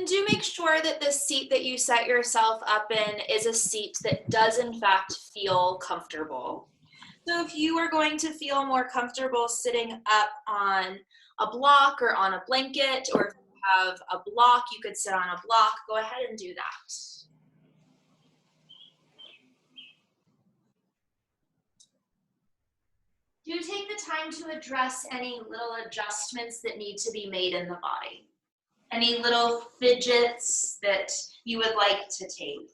And do make sure that the seat that you set yourself up in is a seat that does in fact feel comfortable. So if you are going to feel more comfortable sitting up on a block or on a blanket, or if you have a block, you could sit on a block, go ahead and do that. Do take the time to address any little adjustments that need to be made in the body. Any little fidgets that you would like to take.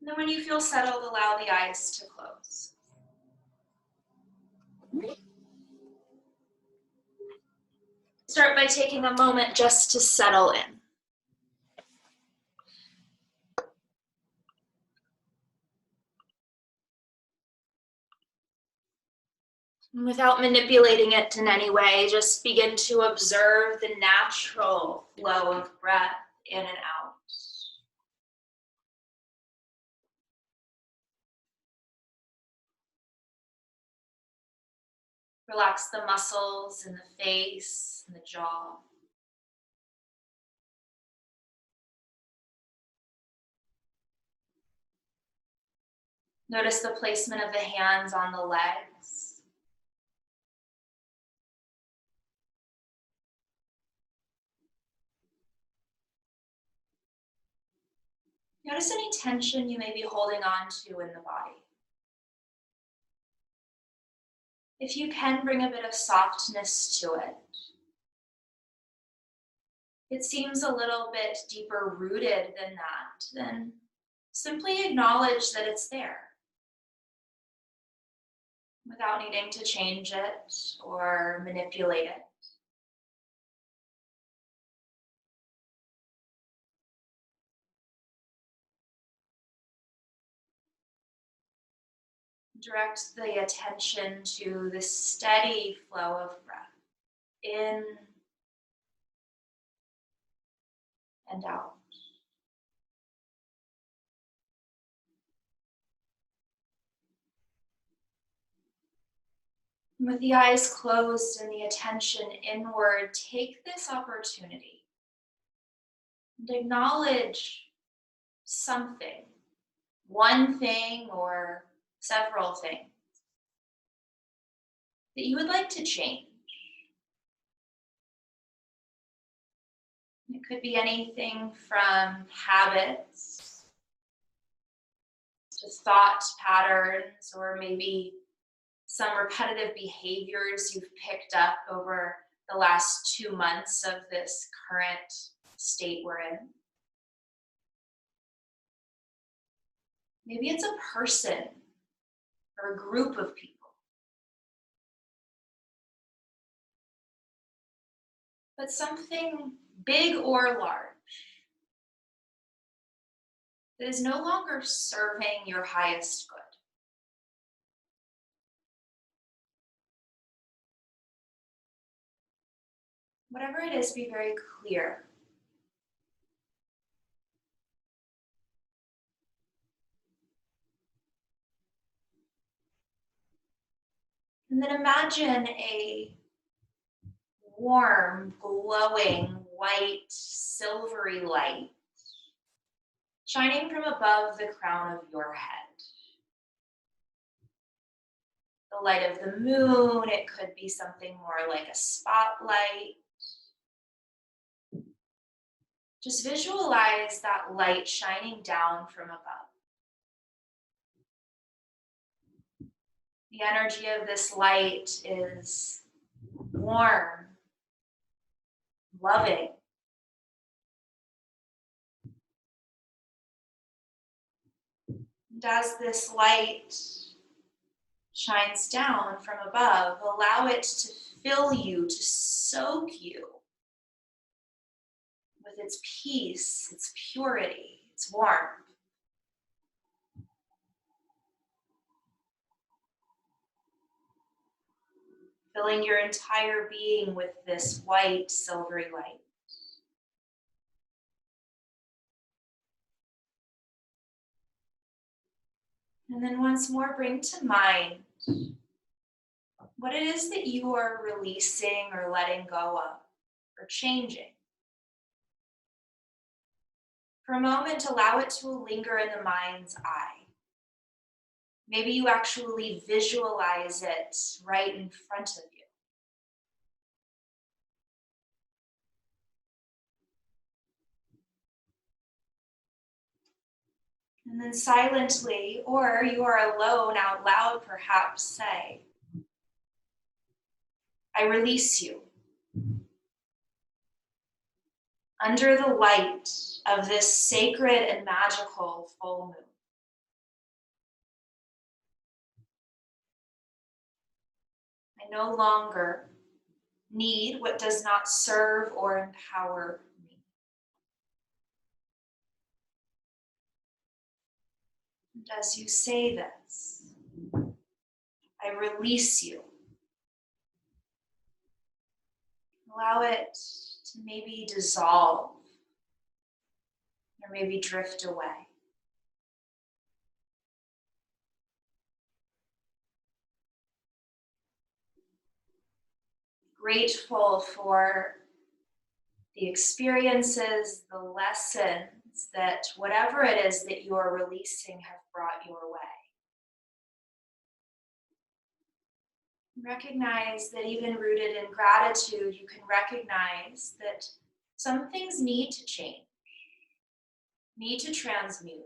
And then when you feel settled, allow the eyes to close. Start by taking a moment just to settle in. Without manipulating it in any way, just begin to observe the natural flow of breath in and out. Relax the muscles in the face and the jaw. Notice the placement of the hands on the legs. Notice any tension you may be holding on to in the body. If you can, bring a bit of softness to it. It seems a little bit deeper rooted than that, then simply acknowledge that it's there without needing to change it or manipulate it. Direct the attention to the steady flow of breath in and out. With the eyes closed and the attention inward, take this opportunity and acknowledge something, one thing or several things that you would like to change. It could be anything from habits to thought patterns, or maybe some repetitive behaviors you've picked up over the last 2 months of this current state we're in. Maybe it's a person or a group of people. But something big or large that is no longer serving your highest good. Whatever it is, be very clear. And then imagine a warm, glowing, white, silvery light shining from above the crown of your head. The light of the moon, it could be something more like a spotlight. Just visualize that light shining down from above. The energy of this light is warm, loving. And as this light shines down from above, allow it to fill you, to soak you with its peace, its purity, its warmth. Filling your entire being with this white, silvery light. And then once more, bring to mind what it is that you are releasing or letting go of or changing. For a moment, allow it to linger in the mind's eye. Maybe you actually visualize it right in front of you. And then silently, or you are alone out loud, perhaps say, I release you. Under the light of this sacred and magical full moon. I no longer need what does not serve or empower me. And as you say this, I release you. Allow it to maybe dissolve or maybe drift away. Grateful for the experiences, the lessons that whatever it is that you are releasing have brought your way. Recognize that even rooted in gratitude, you can recognize that some things need to change, need to transmute.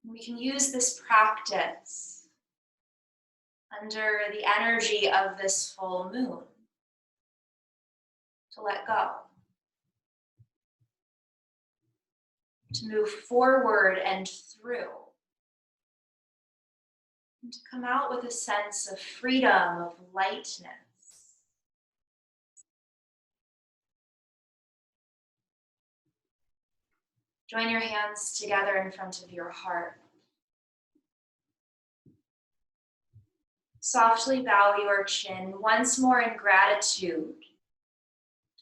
We can use this practice under the energy of this full moon to let go, to move forward and through, and to come out with a sense of freedom, of lightness. Join your hands together in front of your heart. Softly bow your chin once more in gratitude,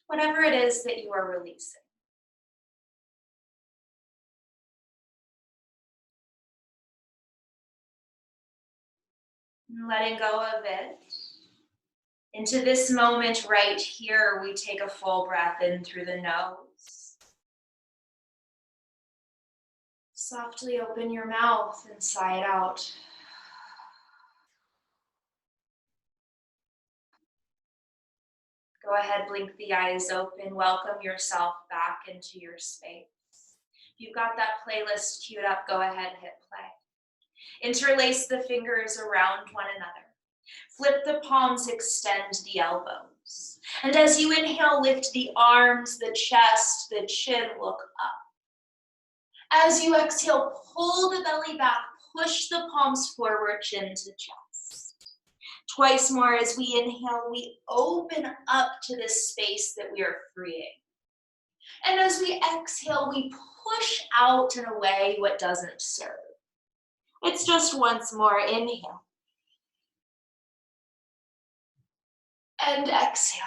whatever it is that you are releasing. And letting go of it. Into this moment right here, we take a full breath in through the nose. Softly open your mouth and sigh it out. Go ahead, blink the eyes open. Welcome yourself back into your space. If you've got that playlist queued up, go ahead, hit play. Interlace the fingers around one another. Flip the palms, extend the elbows. And as you inhale, lift the arms, the chest, the chin, look up. As you exhale, pull the belly back, push the palms forward, chin to chest. Twice more as we inhale, we open up to this space that we are freeing. And as we exhale, we push out and away what doesn't serve. It's just once more, inhale. And exhale.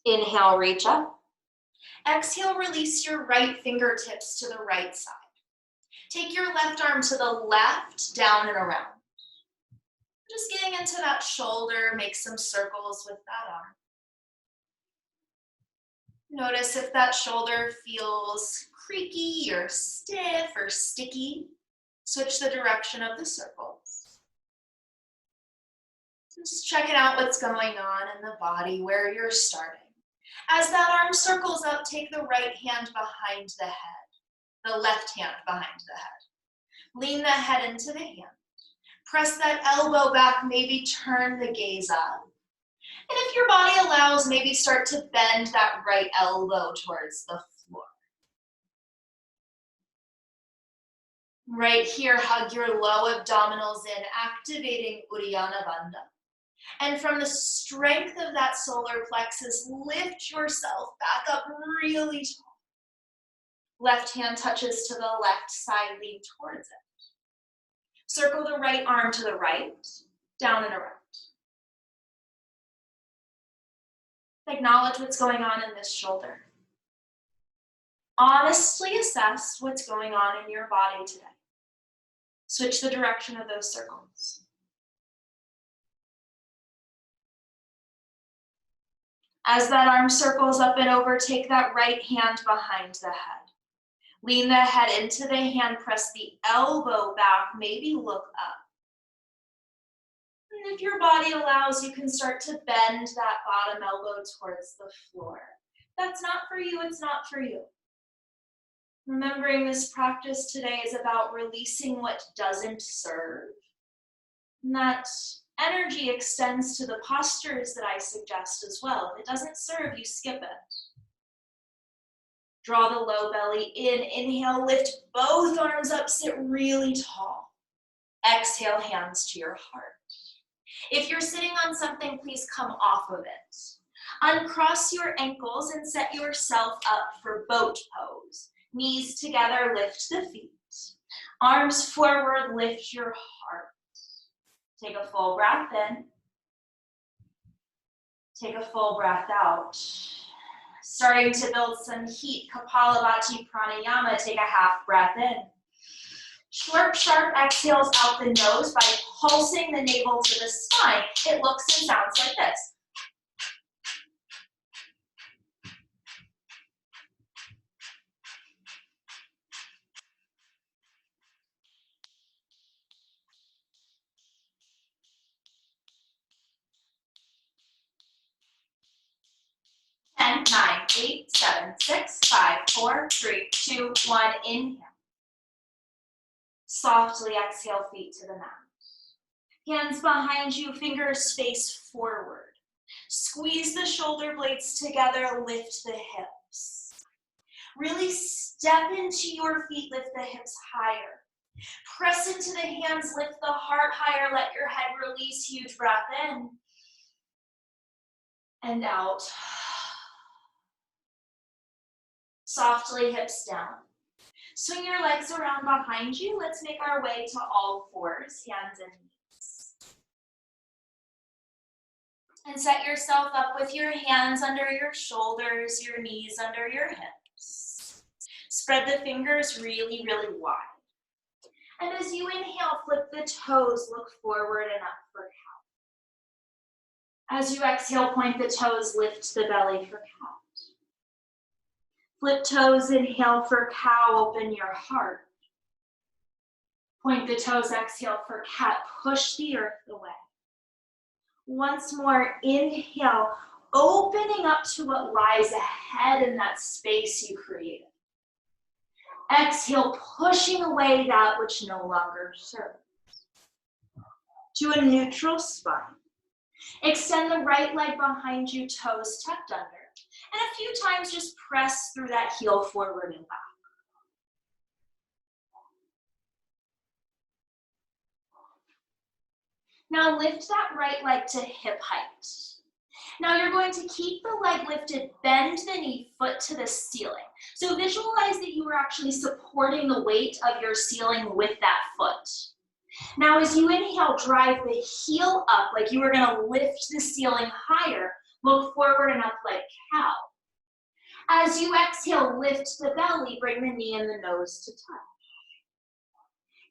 Inhale, reach up. Exhale, release your right fingertips to the right side. Take your left arm to the left, down and around. Just getting into that shoulder, make some circles with that arm. Notice if that shoulder feels creaky or stiff or sticky. Switch the direction of the circles. Just checking out what's going on in the body, where you're starting. As that arm circles up, take the right hand behind the head, the left hand behind the head. Lean the head into the hand. Press that elbow back, maybe turn the gaze up. And if your body allows, maybe start to bend that right elbow towards the floor. Right here, hug your low abdominals in, activating Uddiyana Bandha. And from the strength of that solar plexus, lift yourself back up really tall. Left hand touches to the left side, lean towards it. Circle the right arm to the right, down and around. Acknowledge what's going on in this shoulder. Honestly assess what's going on in your body today. Switch the direction of those circles. As that arm circles up and over, take that right hand behind the head. Lean the head into the hand, press the elbow back, maybe look up. And if your body allows, you can start to bend that bottom elbow towards the floor. If that's not for you, it's not for you. Remembering this practice today is about releasing what doesn't serve. And that energy extends to the postures that I suggest as well. If it doesn't serve, you skip it. Draw the low belly in. Inhale, lift both arms up, sit really tall. Exhale, hands to your heart. If you're sitting on something, please come off of it. Uncross your ankles and set yourself up for boat pose. Knees together, lift the feet. Arms forward, lift your heart. Take a full breath in. Take a full breath out. Starting to build some heat, Kapalabhati Pranayama, take a half breath in. Short, sharp exhales out the nose by pulsing the navel to the spine. It looks and sounds like this. Ten, 9, 8, 7, 6, 5, 4, 3, 2, 1, inhale. Softly exhale, feet to the mat. Hands behind you, fingers face forward. Squeeze the shoulder blades together, lift the hips. Really step into your feet, lift the hips higher. Press into the hands, lift the heart higher, let your head release, huge breath in. And out. Softly, hips down. Swing your legs around behind you. Let's make our way to all fours, hands and knees. And set yourself up with your hands under your shoulders, your knees under your hips. Spread the fingers really, really wide. And as you inhale, flip the toes, look forward and up for cow. As you exhale, point the toes, lift the belly for cow. Flip toes, inhale for cow, open your heart. Point the toes, exhale for cat, push the earth away. Once more, inhale, opening up to what lies ahead in that space you created. Exhale, pushing away that which no longer serves. To a neutral spine. Extend the right leg behind you, toes tucked under. And a few times just press through that heel forward and back. Now lift that right leg to hip height. Now you're going to keep the leg lifted, bend the knee, foot to the ceiling. So visualize that you are actually supporting the weight of your ceiling with that foot. Now as you inhale, drive the heel up like you were going to lift the ceiling higher. Look forward and up like cow. As you exhale, lift the belly, bring the knee and the nose to touch.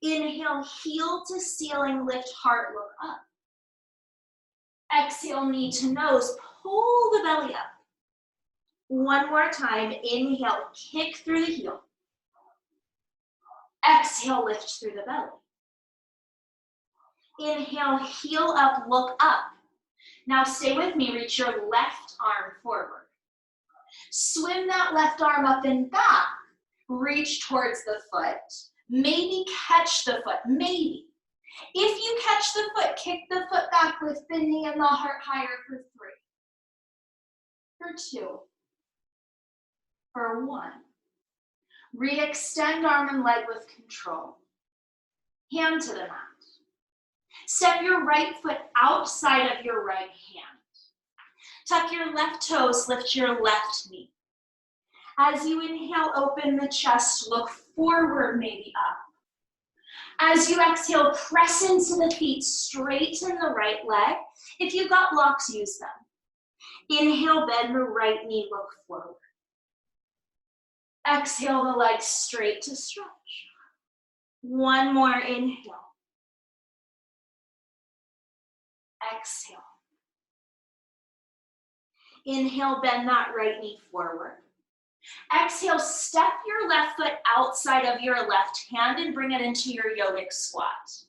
Inhale, heel to ceiling, lift heart, look up. Exhale, knee to nose, pull the belly up. One more time, inhale, kick through the heel. Exhale, lift through the belly. Inhale, heel up, look up. Now stay with me, reach your left arm forward. Swim that left arm up and back. Reach towards the foot. Maybe catch the foot, maybe. If you catch the foot, kick the foot back, lift the knee and the heart higher for 3. For 2. For 1. Re-extend arm and leg with control. Hand to the mat. Step your right foot outside of your right hand. Tuck your left toes, lift your left knee. As you inhale, open the chest, look forward, maybe up. As you exhale, press into the feet, straighten the right leg. If you've got blocks, use them. Inhale, bend the right knee, look forward. Exhale the legs straight to stretch. One more inhale. Exhale. Inhale, bend that right knee forward. Exhale, step your left foot outside of your left hand and bring it into your yogic squat.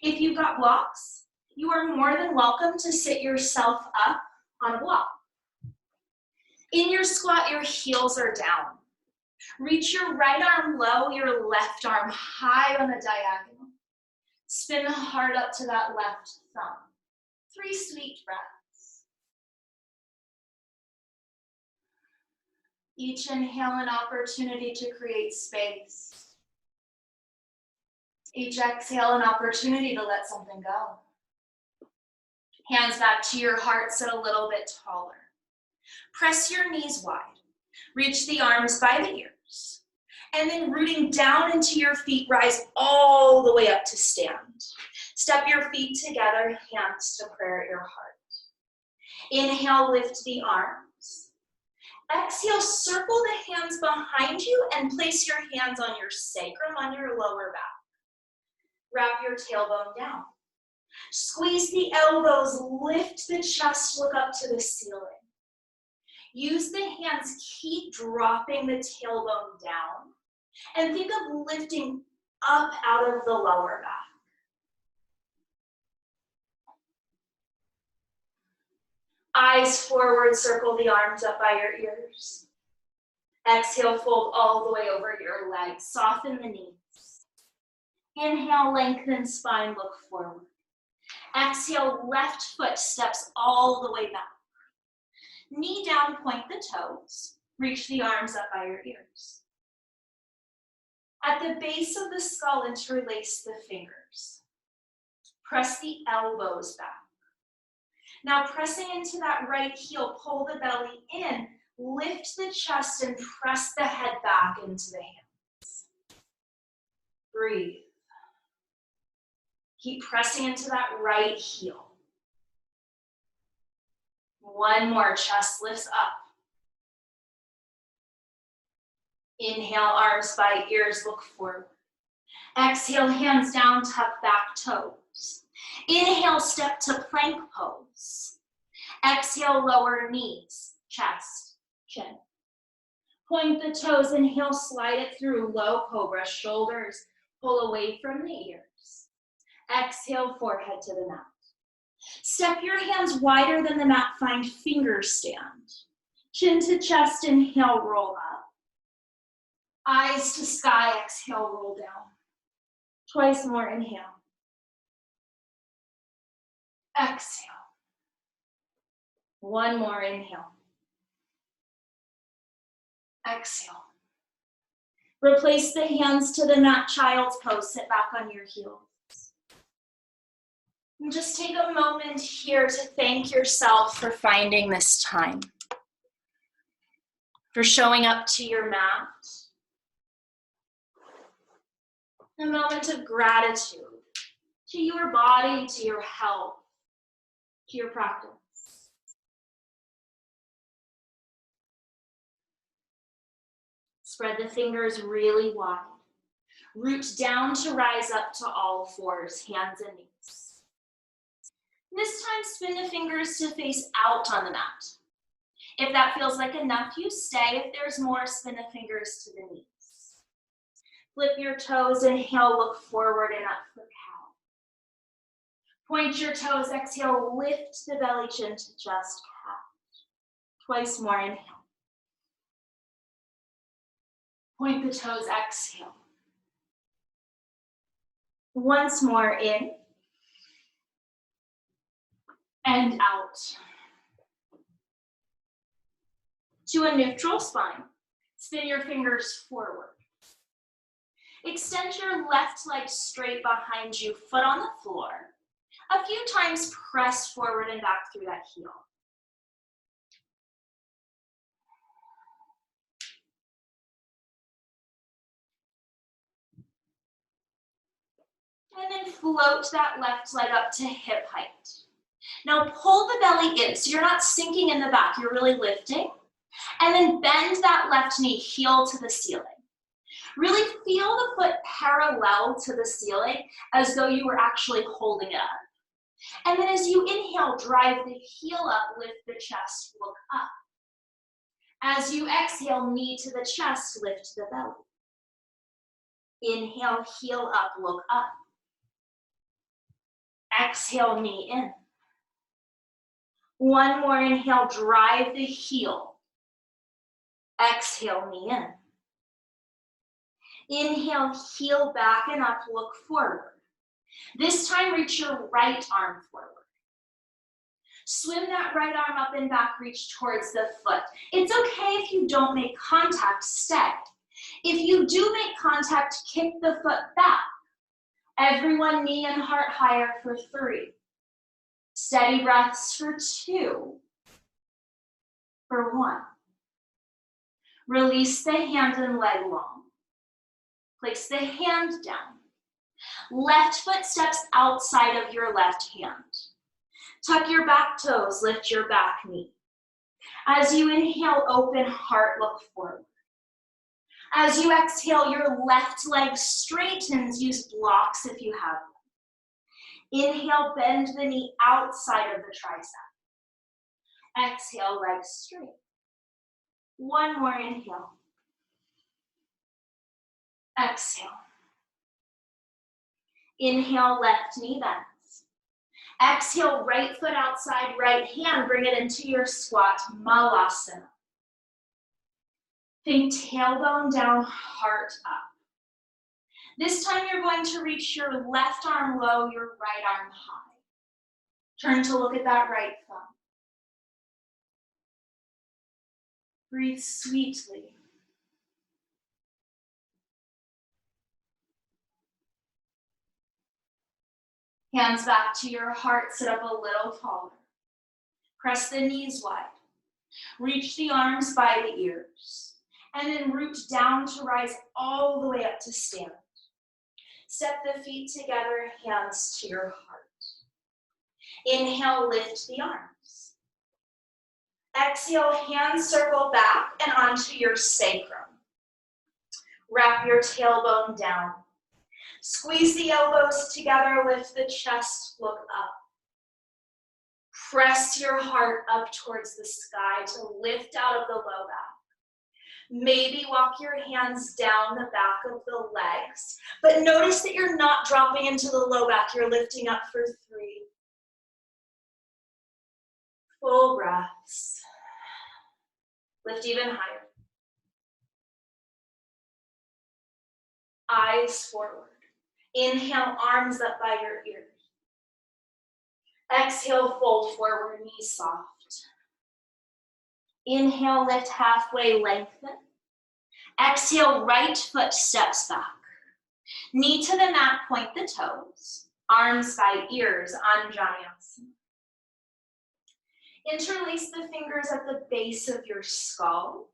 If you've got blocks, you are more than welcome to sit yourself up on a block. In your squat, your heels are down. Reach your right arm low, your left arm high on the diagonal. Spin the heart up to that left thumb. 3 sweet breaths. Each inhale an opportunity to create space. Each exhale an opportunity to let something go. Hands back to your heart, sit a little bit taller. Press your knees wide. Reach the arms by the ears. And then rooting down into your feet, rise all the way up to stand. Step your feet together, hands to prayer at your heart. Inhale, lift the arms. Exhale, circle the hands behind you and place your hands on your sacrum, on your lower back. Wrap your tailbone down. Squeeze the elbows, lift the chest, look up to the ceiling. Use the hands, keep dropping the tailbone down, and think of lifting up out of the lower back. Eyes forward, circle the arms up by your ears. Exhale, fold all the way over your legs, soften the knees. Inhale, lengthen spine, look forward. Exhale, left foot steps all the way back. Knee down, point the toes. Reach the arms up by your ears. At the base of the skull, interlace the fingers. Press the elbows back. Now pressing into that right heel, pull the belly in, lift the chest and press the head back into the hands. Breathe. Keep pressing into that right heel. One more, chest lifts up. Inhale, arms by ears, look forward. Exhale, hands down, tuck back toes. Inhale, step to plank pose. Exhale, lower knees, chest, chin. Point the toes, inhale, slide it through, low cobra, shoulders pull away from the ears. Exhale, forehead to the mat. Step your hands wider than the mat, find finger stand. Chin to chest, inhale, roll up. Eyes to sky, exhale, roll down. Twice more, inhale. Exhale. One more, inhale. Exhale. Replace the hands to the mat, child's pose, sit back on your heels. And just take a moment here to thank yourself for finding this time, for showing up to your mat. A moment of gratitude to your body, to your health, to your practice. Spread the fingers really wide. Root down to rise up to all fours, hands and knees. This time, spin the fingers to face out on the mat. If that feels like enough, you stay. If there's more, spin the fingers to the knees. Flip your toes, inhale, look forward and up for cow. Point your toes, exhale, lift the belly, chin to chest, cow. Twice more, inhale. Point the toes, exhale. Once more, in and out. To a neutral spine, spin your fingers forward. Extend your left leg straight behind you, foot on the floor. A few times press forward and back through that heel. And then float that left leg up to hip height. Now pull the belly in, so you're not sinking in the back, you're really lifting. And then bend that left knee, heel to the ceiling. Really feel the foot parallel to the ceiling as though you were actually holding it up. And then as you inhale, drive the heel up, lift the chest, look up. As you exhale, knee to the chest, lift the belly. Inhale, heel up, look up. Exhale, knee in. One more inhale, drive the heel. Exhale, knee in. Inhale, heel back and up, look forward. This time, reach your right arm forward. Swim that right arm up and back, reach towards the foot. It's okay if you don't make contact, stay. If you do make contact, kick the foot back. Everyone knee and heart higher for 3. Steady breaths for 2. For 1. Release the hand and leg long. Place the hand down. Left foot steps outside of your left hand. Tuck your back toes, lift your back knee. As you inhale, open heart, look forward. As you exhale, your left leg straightens, use blocks if you have them. Inhale, bend the knee outside of the tricep. Exhale, leg straight. One more inhale. Exhale. Inhale, left knee bends. Exhale, right foot outside, right hand, bring it into your squat, malasana. Think tailbone down, heart up. This time you're going to reach your left arm low, your right arm high. Turn to look at that right thumb. Breathe sweetly. Hands back to your heart, sit up a little taller. Press the knees wide. Reach the arms by the ears. And then root down to rise all the way up to stand. Step the feet together, hands to your heart. Inhale, lift the arms. Exhale, hands circle back and onto your sacrum. Wrap your tailbone down. Squeeze the elbows together, lift the chest, look up. Press your heart up towards the sky to lift out of the low back. Maybe walk your hands down the back of the legs, but notice that you're not dropping into the low back, you're lifting up for 3. Full breaths. Lift even higher. Eyes forward. Inhale, arms up by your ears. Exhale, fold forward, knees soft. Inhale, lift halfway, lengthen. Exhale, right foot steps back. Knee to the mat, point the toes. Arms by ears, Anjaneyasana. Interlace the fingers at the base of your skull.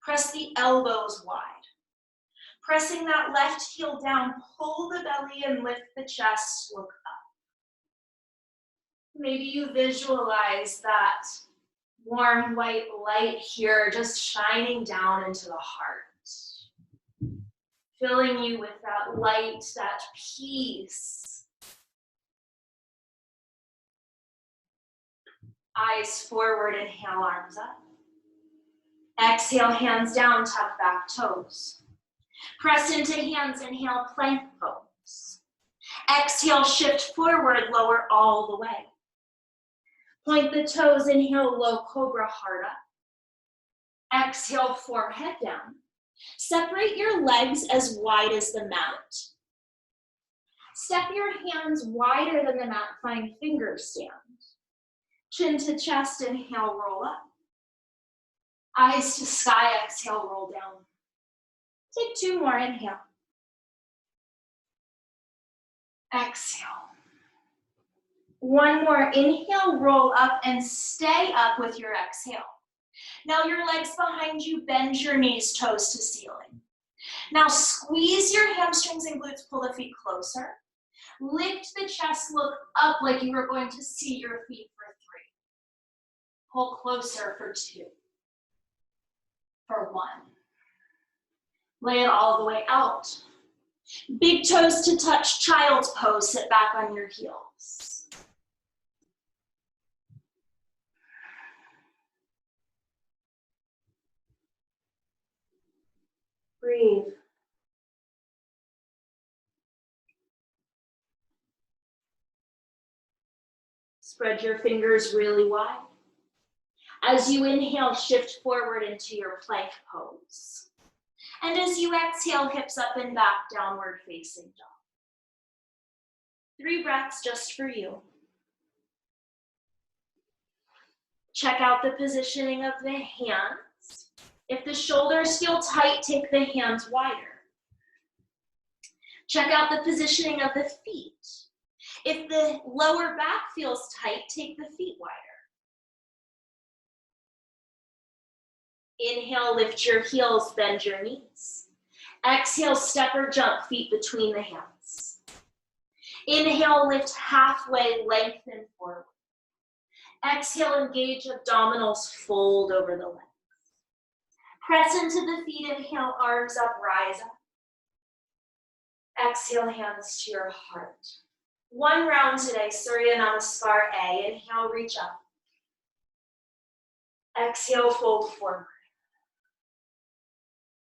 Press the elbows wide. Pressing that left heel down, pull the belly and lift the chest, look up. Maybe you visualize that warm white light here just shining down into the heart, filling you with that light, that peace. Eyes forward, inhale, arms up. Exhale, hands down, tuck back toes. Press into hands, inhale, plank pose. Exhale, shift forward, lower all the way. Point the toes, inhale, low cobra, heart up. Exhale, forehead down. Separate your legs as wide as the mat. Step your hands wider than the mat, find finger stand. Chin to chest, inhale, roll up. Eyes to sky, exhale, roll down. Take 2 more, inhale. Exhale. 1 more, inhale, roll up and stay up with your exhale. Now your legs behind you, bend your knees, toes to ceiling. Now squeeze your hamstrings and glutes, pull the feet closer. Lift the chest, look up like you were going to see your feet for 3. Pull closer for 2. for 1. Lay it all the way out. Big toes to touch, child's pose, sit back on your heels. Breathe. Spread your fingers really wide. As you inhale, shift forward into your plank pose. And as you exhale, hips up and back, downward facing dog. 3 breaths just for you. Check out the positioning of the hands. If the shoulders feel tight, take the hands wider. Check out the positioning of the feet. If the lower back feels tight, take the feet wider. Inhale, lift your heels, bend your knees. Exhale, step or jump, feet between the hands. Inhale, lift halfway, lengthen forward. Exhale, engage abdominals, fold over the legs. Press into the feet, inhale, arms up, rise up. Exhale, hands to your heart. 1 round today, Surya Namaskar A. Inhale, reach up. Exhale, fold forward.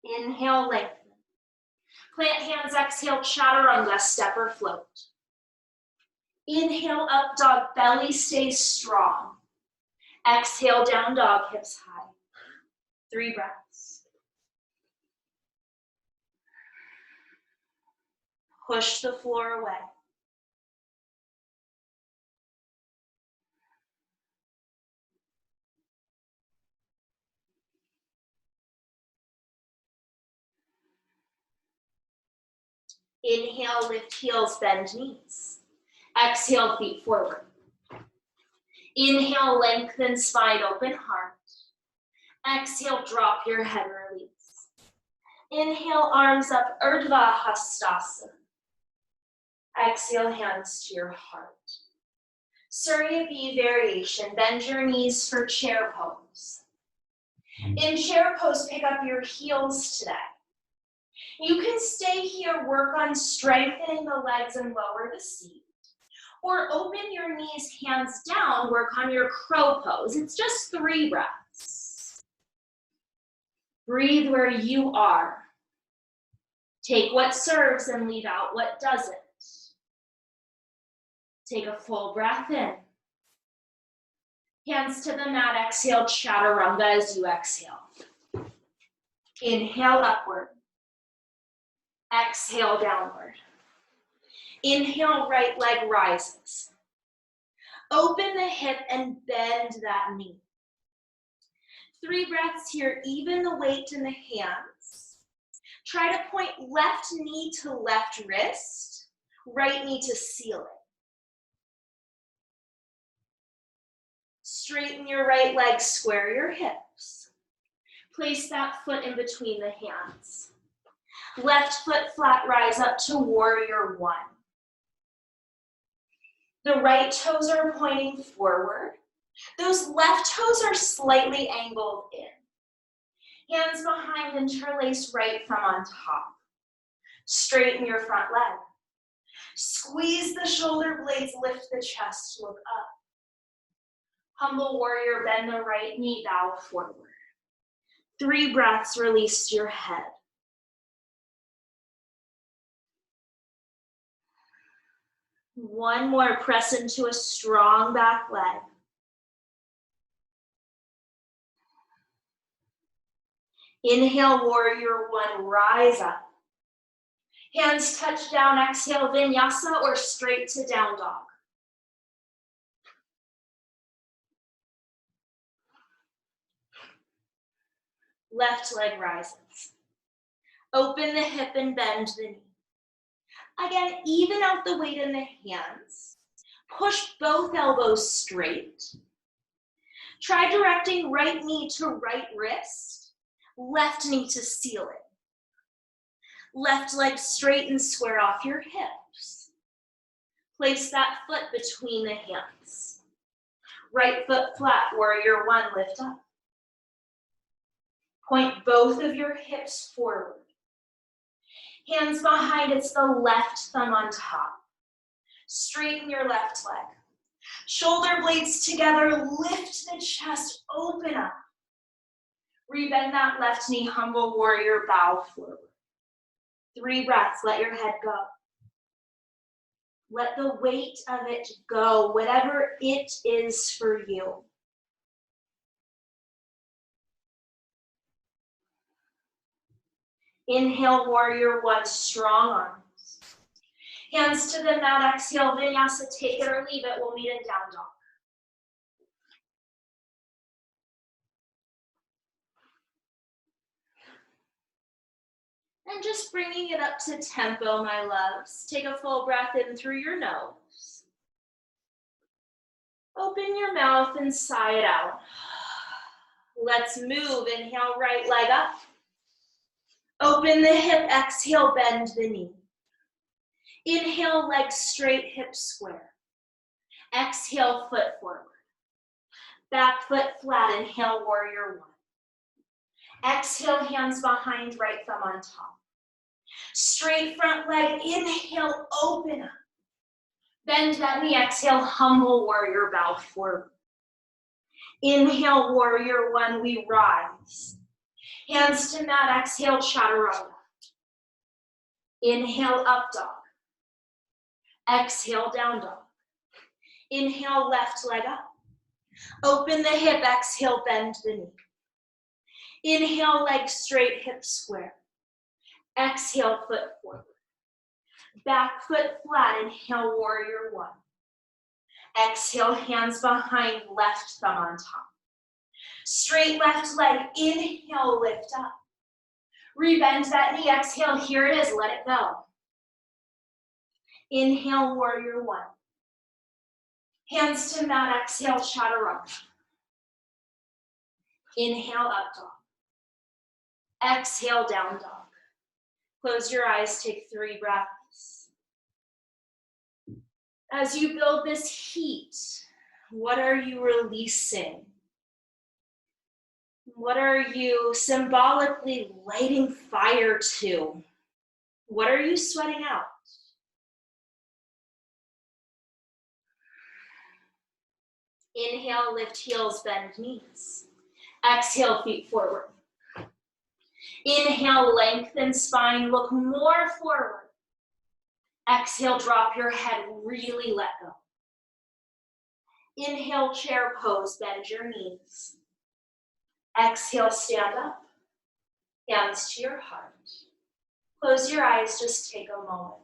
Inhale, lengthen. Plant hands, exhale, chaturanga, step or float. Inhale, up dog, belly stays strong. Exhale, down dog, hips high. 3 breaths. Push the floor away. Inhale, lift heels, bend knees. Exhale, feet forward. Inhale, lengthen spine, open heart. Exhale, drop your head, release. Inhale, arms up, Urdhva Hastasana. Exhale, hands to your heart. Surya B variation, bend your knees for chair pose. In chair pose, pick up your heels today. You can stay here, work on strengthening the legs and lower the seat. Or open your knees, hands down, work on your crow pose. It's just 3 breaths. Breathe where you are. Take what serves and leave out what doesn't. Take a full breath in. Hands to the mat, exhale, chaturanga as you exhale. Inhale, upward. Exhale, downward. Inhale, right leg rises. Open the hip and bend that knee. 3 breaths here, even the weight in the hands. Try to point left knee to left wrist, right knee to ceiling. Straighten your right leg, square your hips. Place that foot in between the hands. Left foot flat, rise up to warrior 1. The right toes are pointing forward. Those left toes are slightly angled in. Hands behind, interlace right from on top. Straighten your front leg. Squeeze the shoulder blades, lift the chest, look up. Humble warrior, bend the right knee, bow forward. 3 breaths, release your head. One more, press into a strong back leg. Inhale, warrior 1, rise up. Hands touch down, exhale, vinyasa or straight to down dog. Left leg rises. Open the hip and bend the knee. Again, even out the weight in the hands. Push both elbows straight. Try directing right knee to right wrist, left knee to ceiling. Left leg straight and square off your hips. Place that foot between the hands. Right foot flat, warrior 1, lift up. Point both of your hips forward. Hands behind, it's the left thumb on top. Straighten your left leg. Shoulder blades together, lift the chest, open up. Rebend that left knee, humble warrior, bow forward. 3 breaths, let your head go. Let the weight of it go, whatever it is for you. Inhale, warrior 1, strong arms. Hands to the mat, exhale, vinyasa, take it or leave it. We'll meet in down dog. And just bringing it up to tempo, my loves. Take a full breath in through your nose. Open your mouth and sigh it out. Let's move. Inhale, right leg up. Open the hip, exhale, bend the knee. Inhale, leg straight, hip square. Exhale, foot forward. Back foot flat, inhale, warrior 1. Exhale, hands behind, right thumb on top. Straight front leg, inhale, open up. Bend that knee, exhale, humble warrior, bow forward. Inhale, warrior 1, we rise. Hands to mat, exhale, chaturanga. Inhale, up dog. Exhale, down dog. Inhale, left leg up. Open the hip, exhale, bend the knee. Inhale, leg straight, hip square. Exhale, foot forward. Back foot flat, inhale, warrior 1. Exhale, hands behind, left thumb on top. Straight left leg, inhale, lift up. Rebend that knee, exhale, here it is, let it go. Inhale, warrior 1. Hands to mat, exhale, chaturanga. Inhale, up dog. Exhale, down dog. Close your eyes, take 3 breaths. As you build this heat, what are you releasing? What are you symbolically lighting fire to? What are you sweating out? Inhale, lift heels, bend knees. Exhale, feet forward. Inhale, lengthen spine, look more forward. Exhale, drop your head, really let go. Inhale, chair pose, bend your knees. Exhale, stand up, hands to your heart. Close your eyes, just take a moment.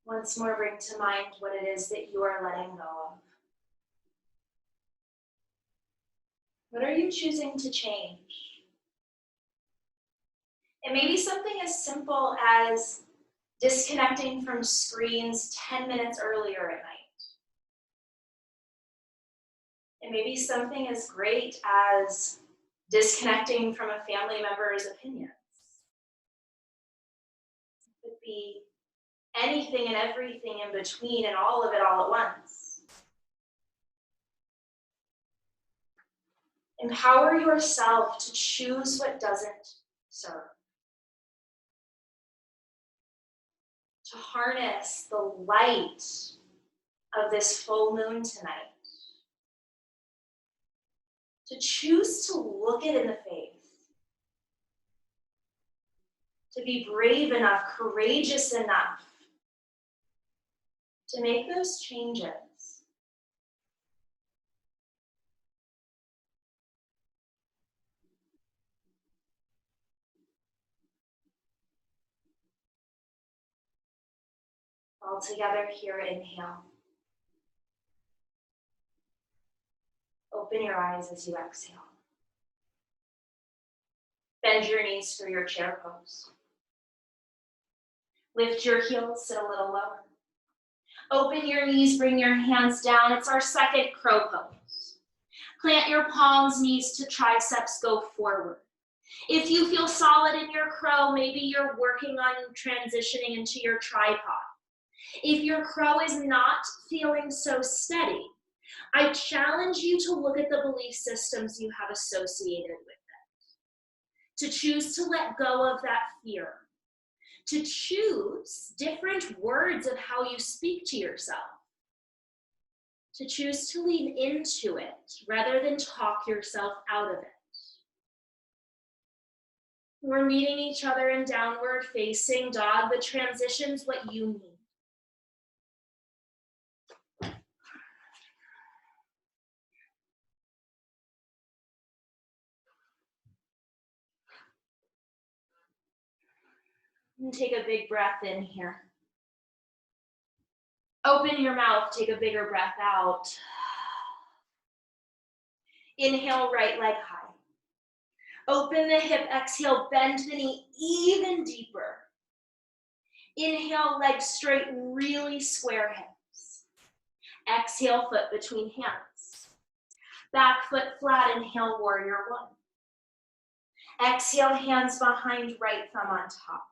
Once more, bring to mind what it is that you are letting go of. What are you choosing to change? It may be something as simple as disconnecting from screens 10 minutes earlier at night. It may be something as great as disconnecting from a family member's opinions. It could be anything and everything in between and all of it all at once. Empower yourself to choose what doesn't serve. To harness the light of this full moon tonight. To choose to look it in the face. To be brave enough, courageous enough to make those changes. All together here, inhale. Open your eyes as you exhale. Bend your knees for your chair pose. Lift your heels, sit a little lower. Open your knees, bring your hands down. It's our second crow pose. Plant your palms, knees to triceps, go forward. If you feel solid in your crow, maybe you're working on transitioning into your tripod. If your crow is not feeling so steady, I challenge you to look at the belief systems you have associated with it, to choose to let go of that fear, to choose different words of how you speak to yourself, to choose to lean into it rather than talk yourself out of it. We're meeting each other in downward facing dog, but transition's what you need. And take a big breath in here. Open your mouth, take a bigger breath out. Inhale, right leg high. Open the hip, exhale, bend the knee even deeper. Inhale, legs straight, really square hips. Exhale, foot between hands. Back foot flat, inhale, warrior one. Exhale, hands behind, right thumb on top.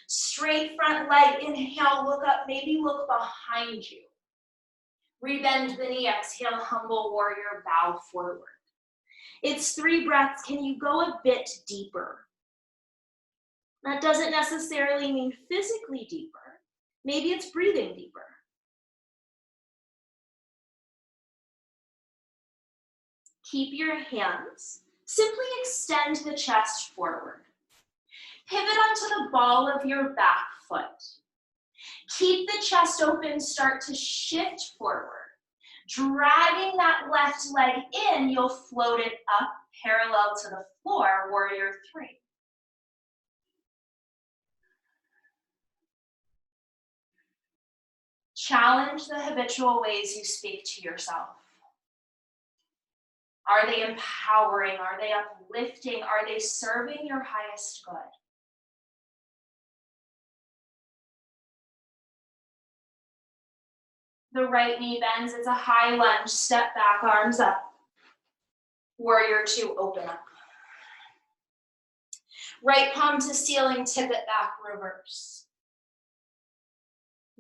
Straight front leg, inhale, look up, maybe look behind you. Rebend the knee, exhale, humble warrior, bow forward. It's 3 breaths. Can you go a bit deeper? That doesn't necessarily mean physically deeper. Maybe it's breathing deeper. Keep your hands. Simply extend the chest forward. Pivot onto the ball of your back foot. Keep the chest open, start to shift forward. Dragging that left leg in, you'll float it up parallel to the floor, warrior 3. Challenge the habitual ways you speak to yourself. Are they empowering? Are they uplifting? Are they serving your highest good? The right knee bends, it's a high lunge, step back, arms up. Warrior 2, open up. Right palm to ceiling, tip it back, reverse.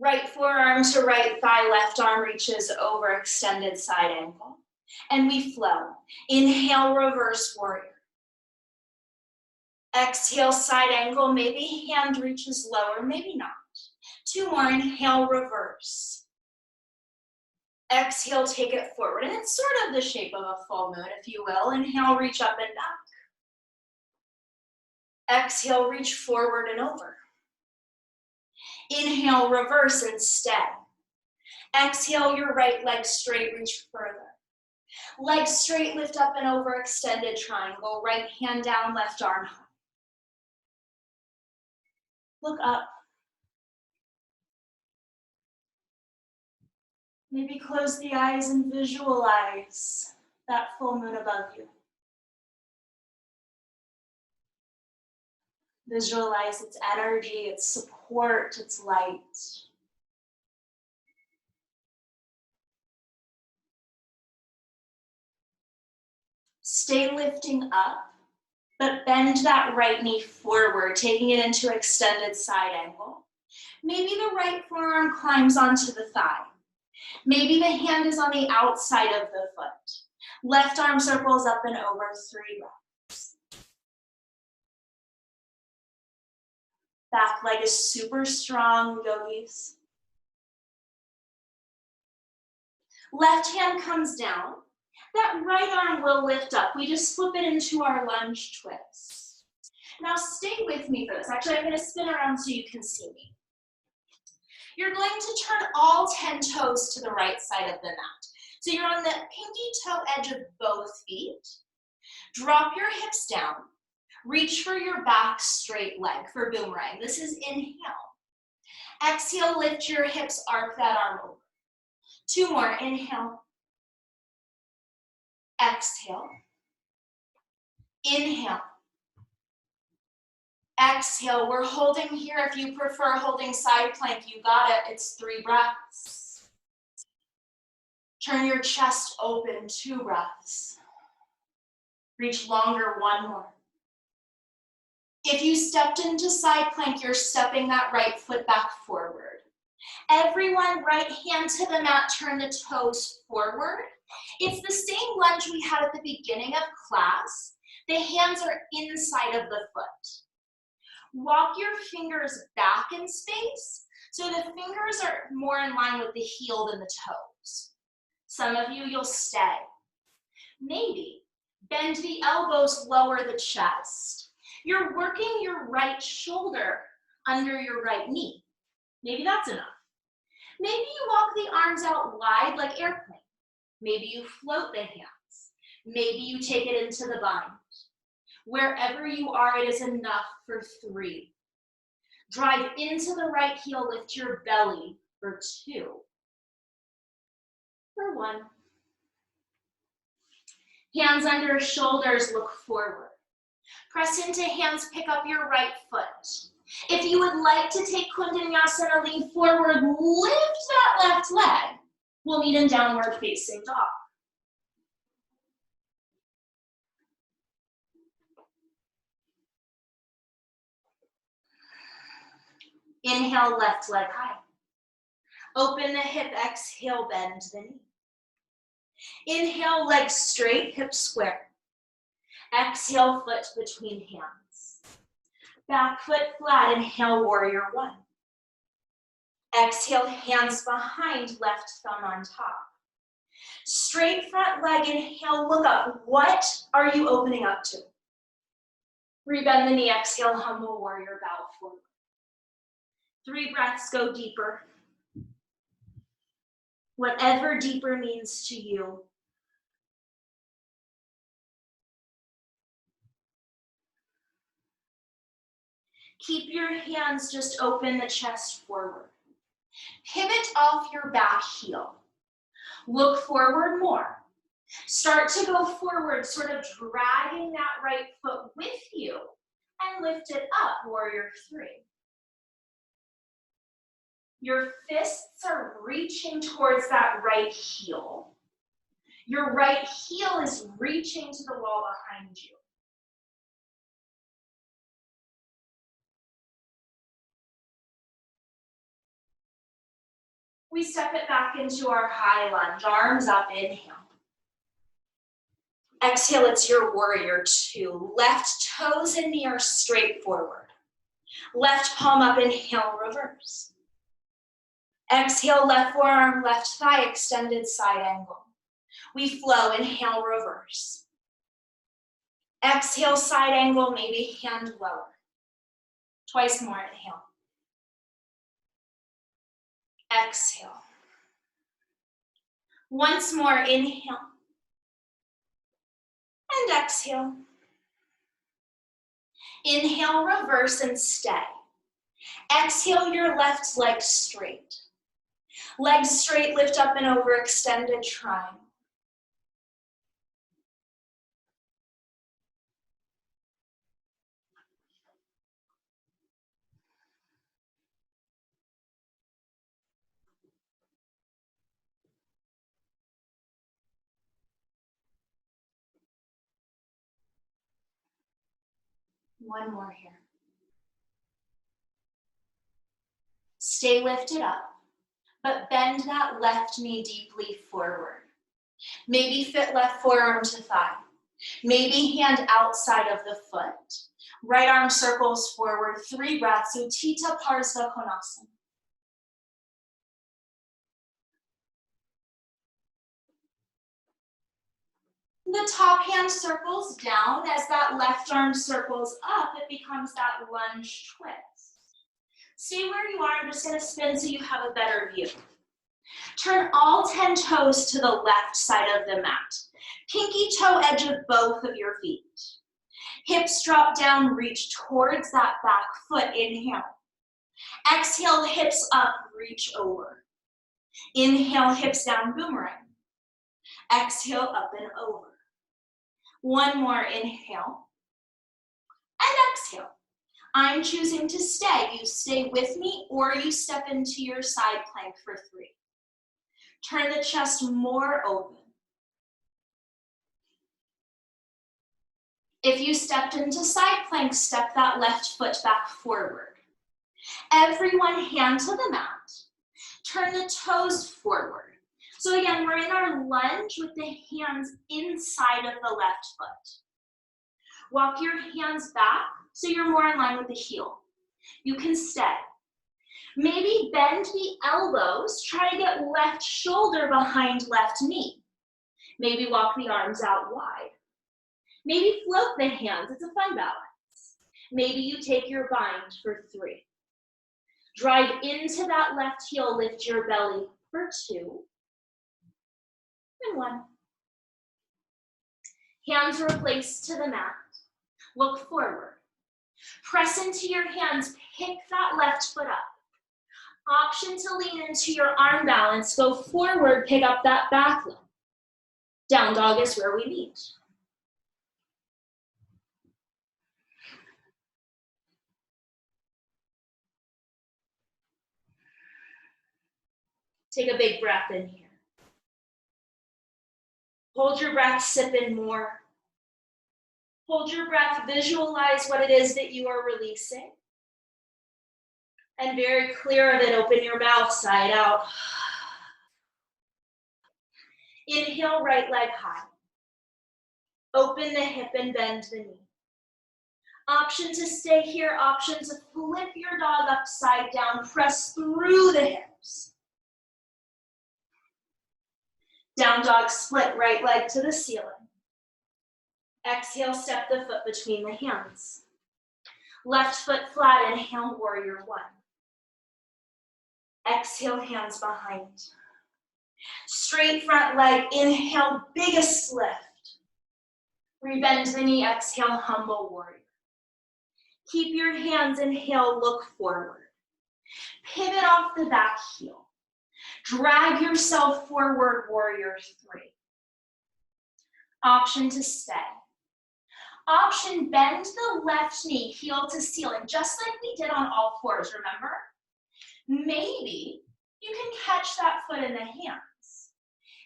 Right forearm to right thigh, left arm reaches over, extended side ankle. And we flow. Inhale, reverse warrior. Exhale, side angle, maybe hand reaches lower, maybe not. 2 more, inhale, reverse. Exhale, take it forward. And it's sort of the shape of a full moon, if you will. Inhale, reach up and back. Exhale, reach forward and over. Inhale, reverse and stay. Exhale, your right leg straight, reach further. Legs straight, lift up and over, extended triangle. Right hand down, left arm high. Look up. Maybe close the eyes and visualize that full moon above you. Visualize its energy, its support, its light. Stay lifting up, but bend that right knee forward, taking it into extended side angle. Maybe the right forearm climbs onto the thigh. Maybe the hand is on the outside of the foot. Left arm circles up and over, 3 breaths. Back leg is super strong, yogis. Left hand comes down. That right arm will lift up. We just flip it into our lunge twist. Now stay with me for this. Actually, I'm going to spin around so you can see me. You're going to turn all 10 toes to the right side of the mat. So you're on the pinky toe edge of both feet. Drop your hips down. Reach for your back straight leg for boomerang. This is inhale. Exhale, lift your hips, arc that arm over. 2 more, inhale. Exhale. Inhale. Exhale, we're holding here. If you prefer holding side plank, you got it. It's 3 breaths. Turn your chest open, 2 breaths. Reach longer, 1 more. If you stepped into side plank, you're stepping that right foot back forward. Everyone, right hand to the mat, turn the toes forward. It's the same lunge we had at the beginning of class. The hands are inside of the foot. Walk your fingers back in space so the fingers are more in line with the heel than the toes. Some of you, you'll stay. Maybe bend the elbows, lower the chest. You're working your right shoulder under your right knee. Maybe that's enough. Maybe you walk the arms out wide like airplane. Maybe you float the hands. Maybe you take it into the bind. Wherever you are, it is enough for 3. Drive into the right heel, lift your belly for 2. For 1. Hands under shoulders, look forward. Press into hands, pick up your right foot. If you would like to take Kundalini, lean forward, lift that left leg. We'll meet in downward facing dog. Inhale, left leg high. Open the hip, exhale, bend the knee. Inhale, legs straight, hips square. Exhale, foot between hands. Back foot flat, inhale, warrior 1. Exhale, hands behind, left thumb on top. Straight front leg, inhale, look up. What are you opening up to? Rebend the knee, exhale, humble warrior, bow forward. 3 breaths, go deeper. Whatever deeper means to you. Keep your hands just open, the chest forward. Pivot off your back heel. Look forward more. Start to go forward, sort of dragging that right foot with you, and lift it up, warrior 3. Your fists are reaching towards that right heel. Your right heel is reaching to the wall behind you. We step it back into our high lunge, arms up, inhale. Exhale, it's your warrior 2. Left toes and knee are straight forward. Left palm up, inhale, reverse. Exhale, left forearm, left thigh, extended side angle. We flow, inhale, reverse. Exhale, side angle, maybe hand lower. Twice more, inhale. Exhale. Once more, inhale. And exhale. Inhale, reverse and stay. Exhale, your left leg straight. Legs straight, lift up and over, extended triangle. One more here. Stay lifted up, but bend that left knee deeply forward. Maybe fit left forearm to thigh. Maybe hand outside of the foot. Right arm circles forward, 3 breaths, Utthita Parsva Konasana. The top hand circles down. As that left arm circles up, it becomes that lunge twist. Stay where you are. I'm just going to spin so you have a better view. Turn all 10 toes to the left side of the mat. Pinky toe edge of both of your feet. Hips drop down, reach towards that back foot. Inhale. Exhale, hips up, reach over. Inhale, hips down, boomerang. Exhale, up and over. One more, inhale. And exhale. I'm choosing to stay. You stay with me or you step into your side plank for 3. Turn the chest more open. If you stepped into side plank, step that left foot back forward. Everyone hand to the mat. Turn the toes forward. So again, we're in our lunge with the hands inside of the left foot. Walk your hands back so you're more in line with the heel. You can stay. Maybe bend the elbows, try to get left shoulder behind left knee. Maybe walk the arms out wide. Maybe float the hands, it's a fun balance. Maybe you take your bind for 3. Drive into that left heel, lift your belly for 2. And 1. Hands replaced to the mat. Look forward. Press into your hands, pick that left foot up. Option to lean into your arm balance, go forward, pick up that back leg. Down dog is where we meet. Take a big breath in here. Hold your breath, sip in more. Hold your breath, visualize what it is that you are releasing. And very clear of it, open your mouth side out. Inhale, right leg high. Open the hip and bend the knee. Option to stay here, option to flip your dog upside down, press through the hips. Down dog, split right leg to the ceiling. Exhale, step the foot between the hands. Left foot flat, inhale, warrior 1. Exhale, hands behind. Straight front leg, inhale, biggest lift. Rebend the knee, exhale, humble warrior. Keep your hands, inhale, look forward. Pivot off the back heel. Drag yourself forward, warrior 3. Option to stay. Option, bend the left knee, heel to ceiling, just like we did on all fours, remember? Maybe you can catch that foot in the hands.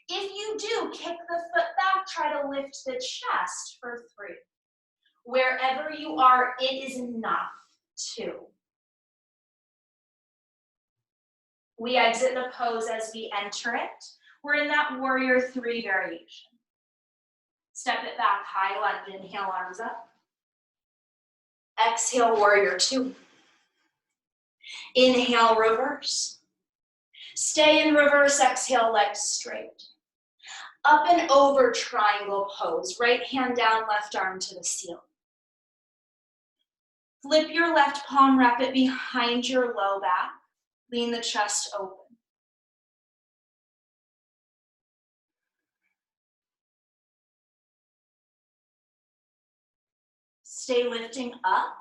If you do, kick the foot back, try to lift the chest for 3. Wherever you are, it is enough. 2. We exit the pose as we enter it. We're in that warrior 3 variation. Step it back, high lunge, inhale, arms up. Exhale, warrior 2. Inhale, reverse. Stay in reverse, exhale, legs straight. Up and over triangle pose. Right hand down, left arm to the ceiling. Flip your left palm, wrap it behind your low back. Lean the chest open. Stay lifting up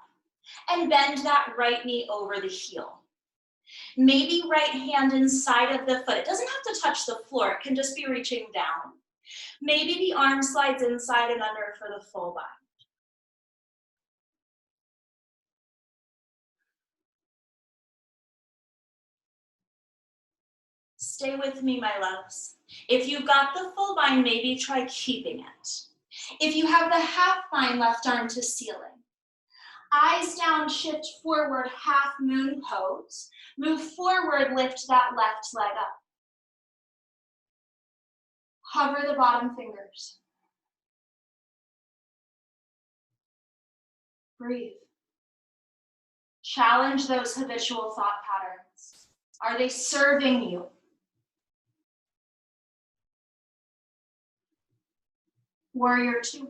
and bend that right knee over the heel. Maybe right hand inside of the foot. It doesn't have to touch the floor. It can just be reaching down. Maybe the arm slides inside and under for the full bind. Stay with me, my loves. If you've got the full bind, maybe try keeping it. If you have the half bind, left arm to ceiling. Eyes down, shift forward, half moon pose. Move forward, lift that left leg up. Hover the bottom fingers. Breathe. Challenge those habitual thought patterns. Are they serving you? Warrior 2.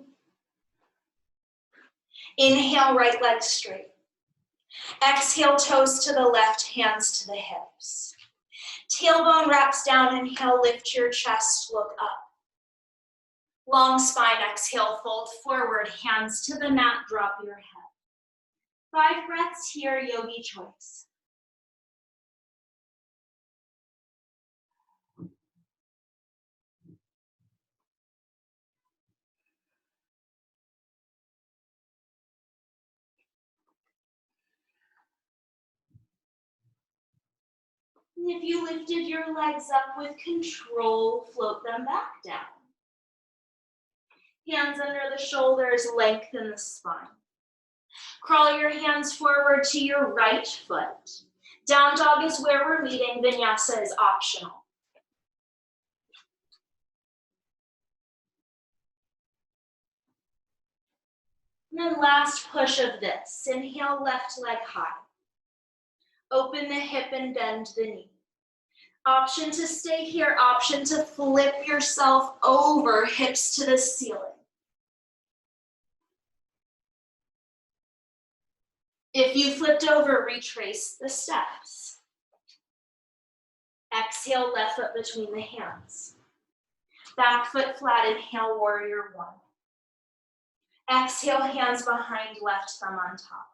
Inhale, right leg straight. Exhale, toes to the left, hands to the hips. Tailbone wraps down, inhale, lift your chest, look up. Long spine, exhale, fold forward, hands to the mat, drop your head. 5 breaths here, yogi choice. And if you lifted your legs up with control, float them back down. Hands under the shoulders, lengthen the spine. Crawl your hands forward to your right foot. Down dog is where we're meeting. Vinyasa is optional. And then last push of this. Inhale, left leg high. Open the hip and bend the knee. Option to stay here, option to flip yourself over, hips to the ceiling. If you flipped over, retrace the steps. Exhale, left foot between the hands. Back foot flat, inhale, warrior one. Exhale, hands behind, left thumb on top.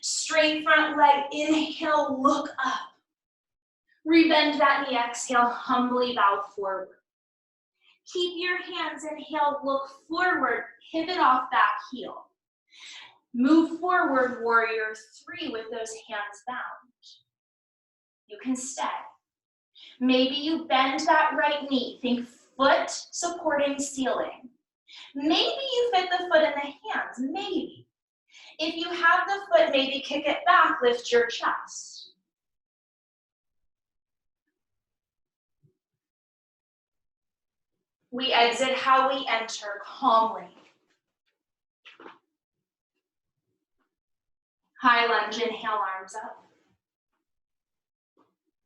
Straight front leg, inhale, look up. Rebend that knee, exhale, humbly bow forward. Keep your hands, inhale, look forward, pivot off back heel. Move forward, warrior three with those hands bound. You can stay. Maybe you bend that right knee, think foot supporting ceiling. Maybe you fit the foot in the hands, maybe. If you have the foot, maybe kick it back, lift your chest. We exit how we enter, calmly. High lunge, inhale, arms up.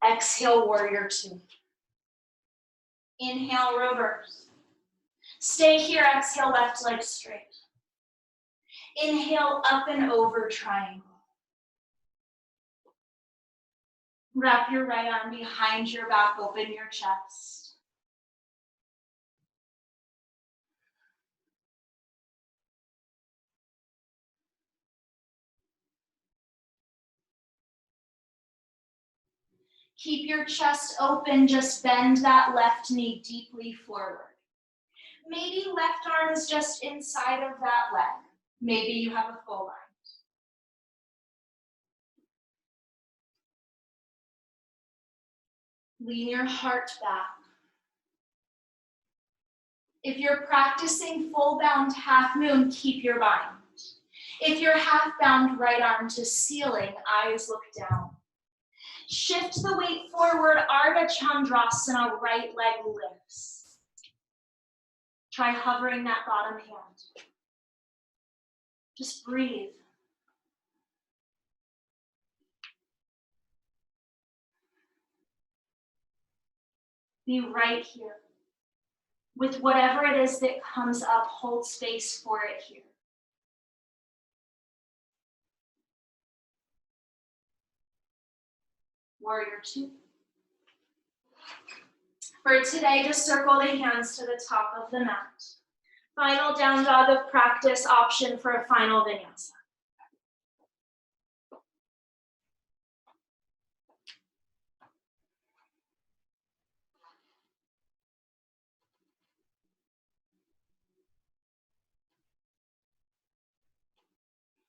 Exhale, warrior two. Inhale, reverse. Stay here, exhale, left leg straight. Inhale, up and over, triangle. Wrap your right arm behind your back, open your chest. Keep your chest open, just bend that left knee deeply forward. Maybe left arm is just inside of that leg. Maybe you have a full line. Lean your heart back. If you're practicing full bound half moon, keep your bind. If you're half bound, right arm to ceiling, eyes look down. Shift the weight forward, Ardha Chandrasana, right leg lifts. Try hovering that bottom hand. Just breathe. Be right here. With whatever it is that comes up, hold space for it here. Warrior two. For today, just circle the hands to the top of the mat. Final down dog of practice, option for a final vinyasa.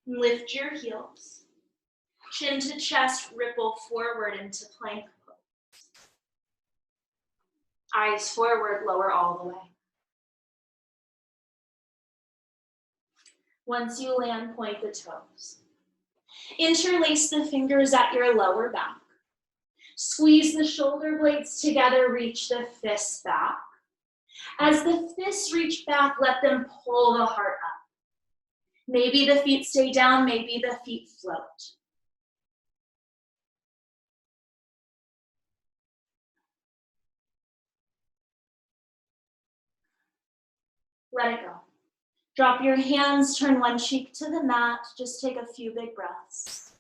Lift your heels. Chin to chest, ripple forward into plank pose. Eyes forward, lower all the way. Once you land, point the toes. Interlace the fingers at your lower back. Squeeze the shoulder blades together, reach the fists back. As the fists reach back, let them pull the heart up. Maybe the feet stay down, maybe the feet float. Let it go. Drop your hands, turn one cheek to the mat, just take a few big breaths.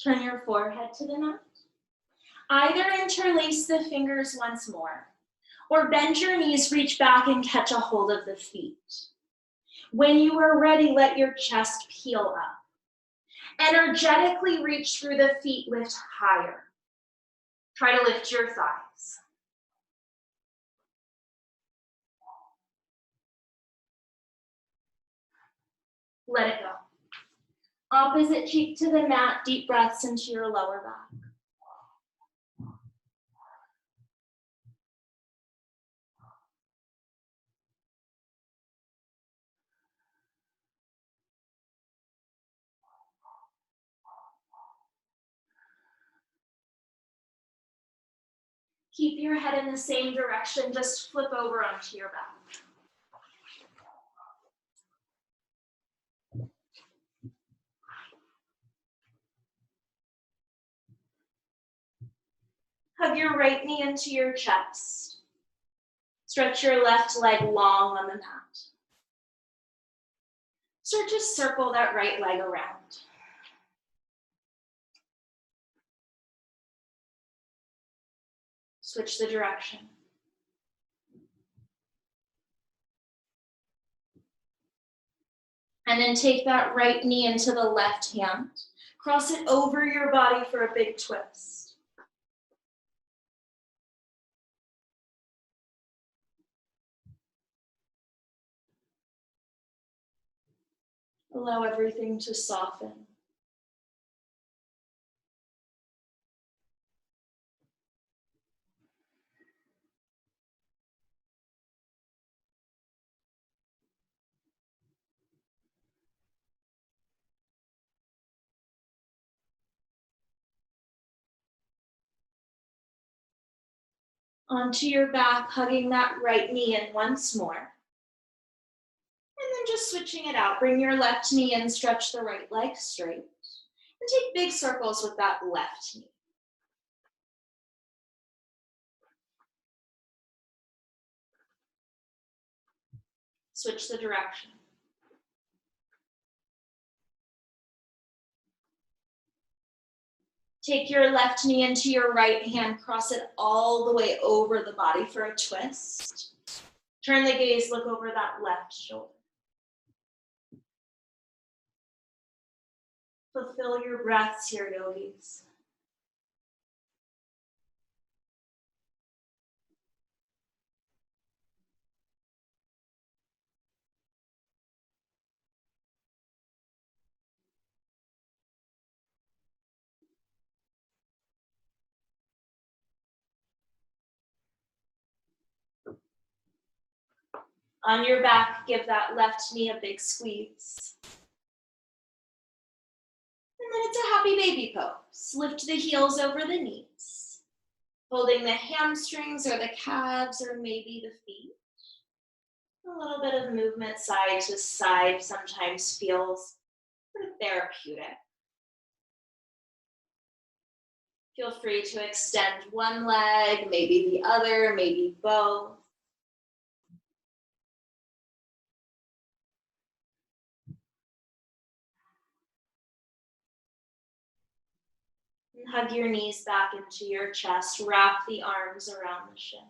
Turn your forehead to the mat. Either interlace the fingers once more, or bend your knees, reach back and catch a hold of the feet. When you are ready, let your chest peel up. Energetically reach through the feet, lift higher. Try to lift your thighs. Let it go. Opposite cheek to the mat, deep breaths into your lower back. Keep your head in the same direction, just flip over onto your back. Hug your right knee into your chest. Stretch your left leg long on the mat. Start to circle that right leg around. Switch the direction. And then take that right knee into the left hand. Cross it over your body for a big twist. Allow everything to soften. Onto your back, hugging that right knee in once more. And then just switching it out. Bring your left knee in, stretch the right leg straight. And take big circles with that left knee. Switch the direction. Take your left knee into your right hand, cross it all the way over the body for a twist. Turn the gaze, look over that left shoulder. Fulfill your breaths here, yogis. On your back, give that left knee a big squeeze. And then it's a happy baby pose. Lift the heels over the knees, holding the hamstrings or the calves or maybe the feet. A little bit of movement side to side sometimes feels sort of therapeutic. Feel free to extend one leg, maybe the other, maybe both. And hug your knees back into your chest. Wrap the arms around the shins.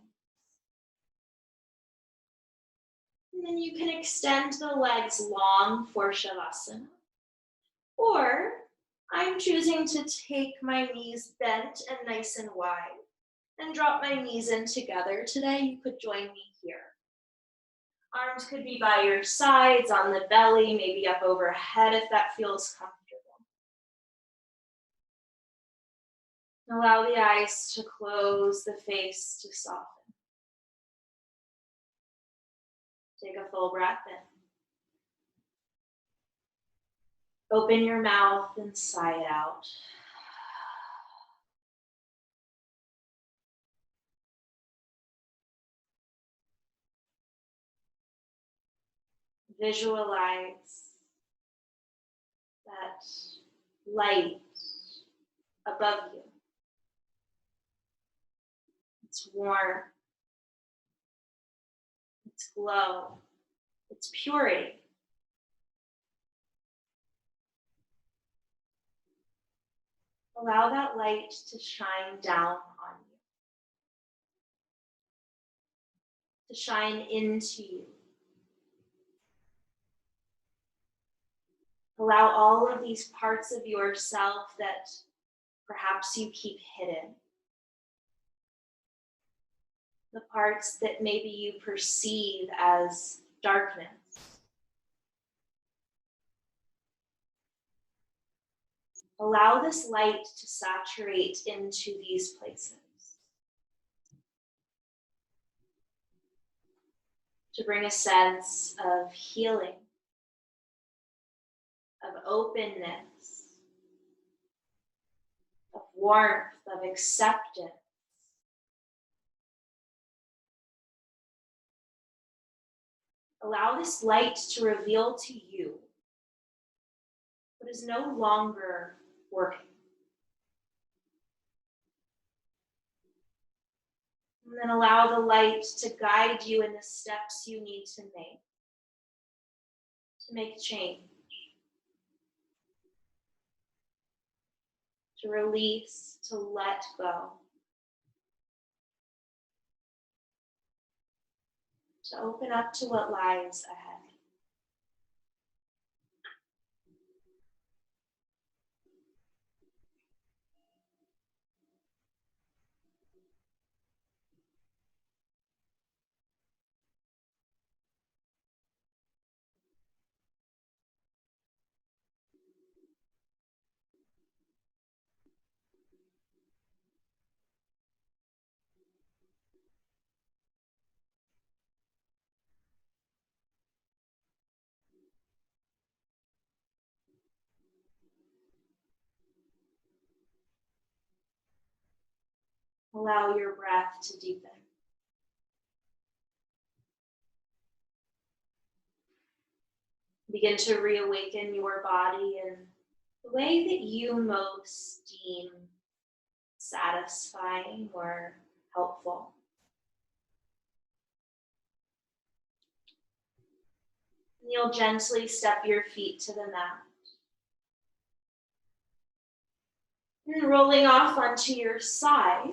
And then you can extend the legs long for Shavasana. Or I'm choosing to take my knees bent and nice and wide and drop my knees in together. Today you could join me here. Arms could be by your sides, on the belly, maybe up overhead if that feels comfortable. Allow the eyes to close, the face to soften. Take a full breath in. Open your mouth and sigh it out. Visualize that light above you. It's warm. It's glow. It's purity. Allow that light to shine down on you, to shine into you. Allow all of these parts of yourself that perhaps you keep hidden, the parts that maybe you perceive as darkness, Allow this light to saturate into these places, to bring a sense of healing, of openness, of warmth, of acceptance. Allow this light to reveal to you what is no longer working. And then allow the light to guide you in the steps you need to make change, to release, to let go, to open up to what lies ahead. Allow your breath to deepen. Begin to reawaken your body in the way that you most deem satisfying or helpful. And you'll gently step your feet to the mat. And rolling off onto your side,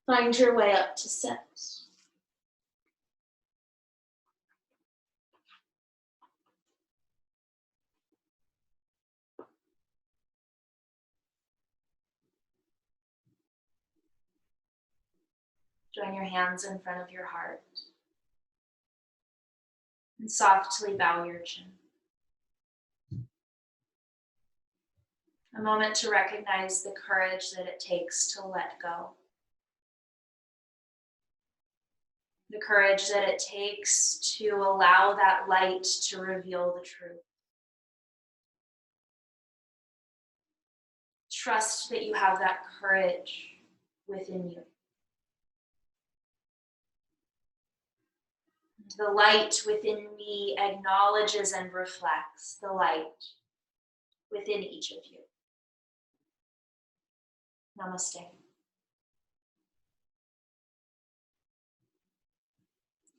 find your way up to sit. Join your hands in front of your heart and softly bow your chin. A moment to recognize the courage that it takes to let go. The courage that it takes to allow that light to reveal the truth. Trust that you have that courage within you. The light within me acknowledges and reflects the light within each of you. Namaste.